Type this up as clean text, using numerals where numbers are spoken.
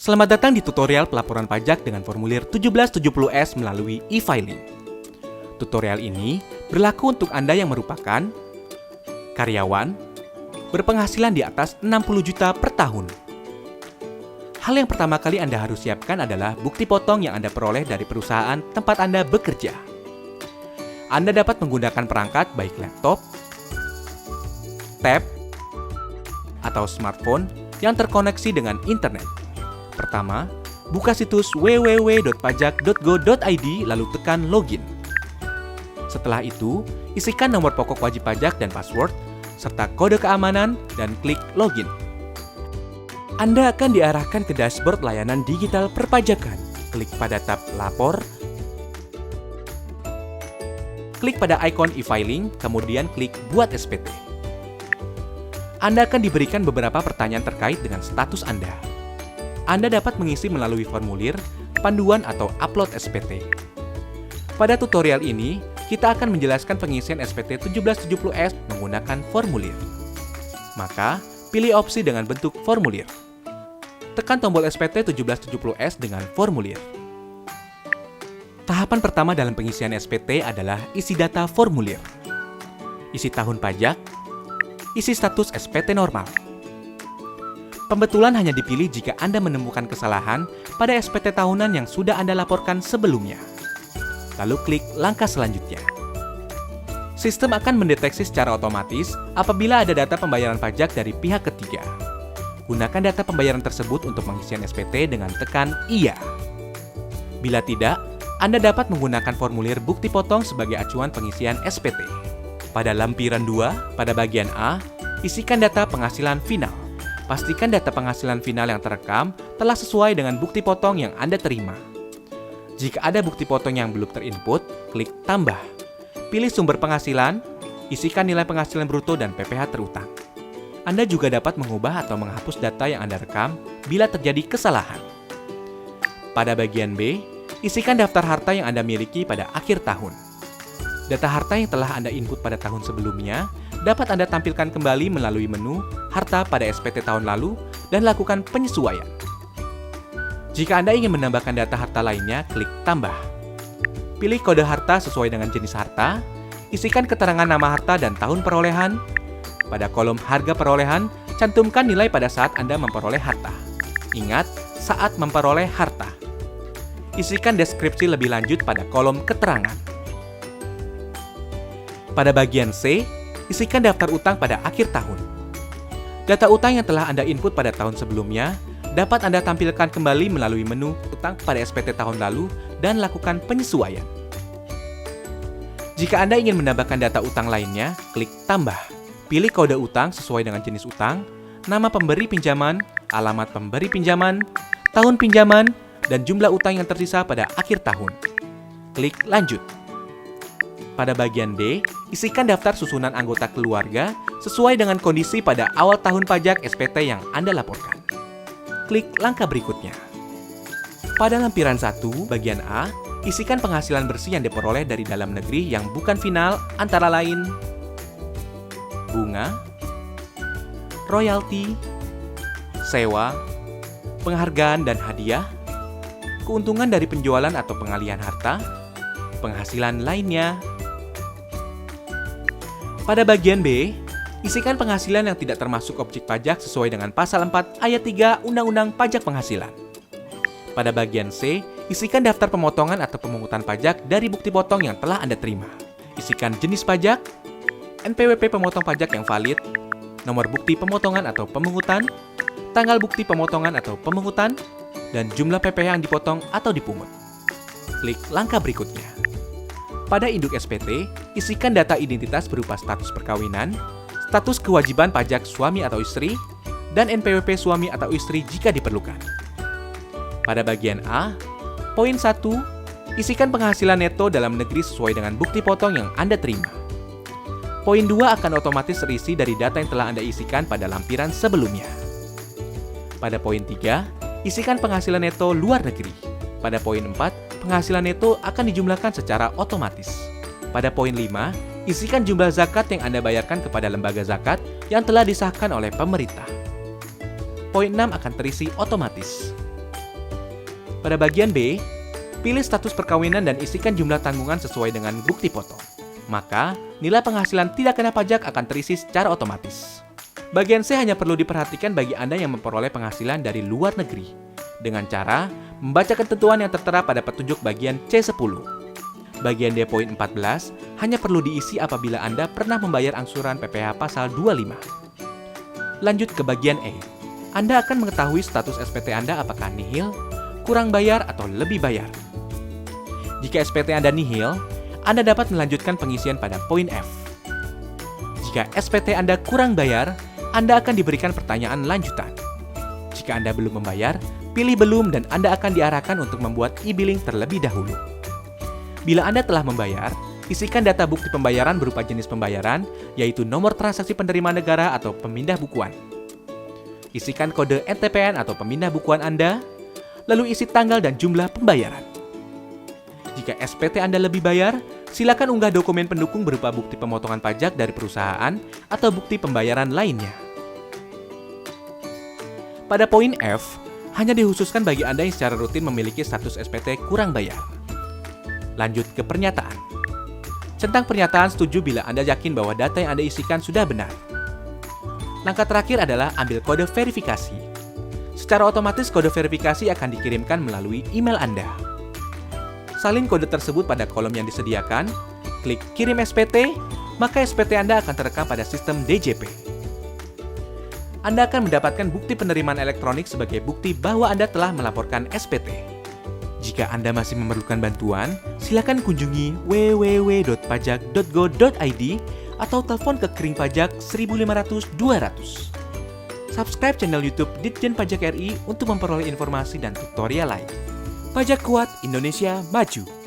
Selamat datang di tutorial pelaporan pajak dengan formulir 1770S melalui e-filing. Tutorial ini berlaku untuk Anda yang merupakan karyawan berpenghasilan di atas 60 juta per tahun. Hal yang pertama kali Anda harus siapkan adalah bukti potong yang Anda peroleh dari perusahaan tempat Anda bekerja. Anda dapat menggunakan perangkat baik laptop, tab, atau smartphone yang terkoneksi dengan internet. Pertama, buka situs www.pajak.go.id lalu tekan login. Setelah itu, isikan nomor pokok wajib pajak dan password, serta kode keamanan dan klik login. Anda akan diarahkan ke dashboard layanan digital perpajakan. Klik pada tab Lapor, klik pada ikon e-filing, kemudian klik Buat SPT. Anda akan diberikan beberapa pertanyaan terkait dengan status Anda. Anda dapat mengisi melalui formulir, panduan, atau upload SPT. Pada tutorial ini, kita akan menjelaskan pengisian SPT 1770S menggunakan formulir. Maka, pilih opsi dengan bentuk formulir. Tekan tombol SPT 1770S dengan formulir. Tahapan pertama dalam pengisian SPT adalah isi data formulir. Isi tahun pajak, isi status SPT normal. Pembetulan hanya dipilih jika Anda menemukan kesalahan pada SPT tahunan yang sudah Anda laporkan sebelumnya. Lalu klik langkah selanjutnya. Sistem akan mendeteksi secara otomatis apabila ada data pembayaran pajak dari pihak ketiga. Gunakan data pembayaran tersebut untuk pengisian SPT dengan tekan Iya. Bila tidak, Anda dapat menggunakan formulir bukti potong sebagai acuan pengisian SPT. Pada lampiran 2, pada bagian A, isikan data penghasilan final. Pastikan data penghasilan final yang terekam telah sesuai dengan bukti potong yang Anda terima. Jika ada bukti potong yang belum terinput, klik tambah. Pilih sumber penghasilan, isikan nilai penghasilan bruto dan PPh terutang. Anda juga dapat mengubah atau menghapus data yang Anda rekam bila terjadi kesalahan. Pada bagian B, isikan daftar harta yang Anda miliki pada akhir tahun. Data harta yang telah Anda input pada tahun sebelumnya dapat Anda tampilkan kembali melalui menu Harta pada SPT tahun lalu dan lakukan penyesuaian. Jika Anda ingin menambahkan data harta lainnya, klik Tambah. Pilih kode harta sesuai dengan jenis harta, isikan keterangan nama harta dan tahun perolehan. Pada kolom harga perolehan, cantumkan nilai pada saat Anda memperoleh harta. Ingat, saat memperoleh harta. Isikan deskripsi lebih lanjut pada kolom keterangan. Pada bagian C, isikan daftar utang pada akhir tahun. Data utang yang telah Anda input pada tahun sebelumnya dapat Anda tampilkan kembali melalui menu utang pada SPT tahun lalu dan lakukan penyesuaian. Jika Anda ingin menambahkan data utang lainnya, klik Tambah. Pilih kode utang sesuai dengan jenis utang, nama pemberi pinjaman, alamat pemberi pinjaman, tahun pinjaman, dan jumlah utang yang tersisa pada akhir tahun. Klik Lanjut. Pada bagian D, isikan daftar susunan anggota keluarga sesuai dengan kondisi pada awal tahun pajak SPT yang Anda laporkan. Klik langkah berikutnya. Pada lampiran 1, bagian A, isikan penghasilan bersih yang diperoleh dari dalam negeri yang bukan final antara lain bunga, royalti, sewa, penghargaan dan hadiah, keuntungan dari penjualan atau pengalihan harta, penghasilan lainnya. Pada bagian B, isikan penghasilan yang tidak termasuk objek pajak sesuai dengan pasal 4 ayat 3 Undang-Undang Pajak Penghasilan. Pada bagian C, isikan daftar pemotongan atau pemungutan pajak dari bukti potong yang telah Anda terima. Isikan jenis pajak, NPWP pemotong pajak yang valid, nomor bukti pemotongan atau pemungutan, tanggal bukti pemotongan atau pemungutan, dan jumlah PPh yang dipotong atau dipungut. Klik langkah berikutnya. Pada induk SPT, isikan data identitas berupa status perkawinan, status kewajiban pajak suami atau istri, dan NPWP suami atau istri jika diperlukan. Pada bagian A, poin 1, isikan penghasilan neto dalam negeri sesuai dengan bukti potong yang Anda terima. Poin 2 akan otomatis terisi dari data yang telah Anda isikan pada lampiran sebelumnya. Pada poin 3, isikan penghasilan neto luar negeri. Pada poin 4, penghasilan neto akan dijumlahkan secara otomatis. Pada poin 5, isikan jumlah zakat yang Anda bayarkan kepada lembaga zakat yang telah disahkan oleh pemerintah. Poin 6 akan terisi otomatis. Pada bagian B, pilih status perkawinan dan isikan jumlah tanggungan sesuai dengan bukti foto. Maka, nilai penghasilan tidak kena pajak akan terisi secara otomatis. Bagian C hanya perlu diperhatikan bagi Anda yang memperoleh penghasilan dari luar negeri, dengan cara membaca ketentuan yang tertera pada petunjuk bagian C10. Bagian D poin 14 hanya perlu diisi apabila Anda pernah membayar angsuran PPh pasal 25. Lanjut ke bagian E. Anda akan mengetahui status SPT Anda apakah nihil, kurang bayar, atau lebih bayar. Jika SPT Anda nihil, Anda dapat melanjutkan pengisian pada poin F. Jika SPT Anda kurang bayar, Anda akan diberikan pertanyaan lanjutan. Jika Anda belum membayar, pilih belum dan Anda akan diarahkan untuk membuat e-billing terlebih dahulu. Bila Anda telah membayar, isikan data bukti pembayaran berupa jenis pembayaran, yaitu nomor transaksi penerima negara atau pemindah bukuan. Isikan kode NTPN atau pemindah bukuan Anda, lalu isi tanggal dan jumlah pembayaran. Jika SPT Anda lebih bayar, silakan unggah dokumen pendukung berupa bukti pemotongan pajak dari perusahaan atau bukti pembayaran lainnya. Pada poin F, hanya dikhususkan bagi Anda yang secara rutin memiliki status SPT kurang bayar. Lanjut ke pernyataan. Centang pernyataan setuju bila Anda yakin bahwa data yang Anda isikan sudah benar. Langkah terakhir adalah ambil kode verifikasi. Secara otomatis kode verifikasi akan dikirimkan melalui email Anda. Salin kode tersebut pada kolom yang disediakan, klik kirim SPT, maka SPT Anda akan terekam pada sistem DJP. Anda akan mendapatkan bukti penerimaan elektronik sebagai bukti bahwa Anda telah melaporkan SPT. Jika Anda masih memerlukan bantuan, silakan kunjungi www.pajak.go.id atau telepon ke Kering Pajak 1500 200. Subscribe channel YouTube Ditjen Pajak RI untuk memperoleh informasi dan tutorial lain. Pajak kuat, Indonesia maju.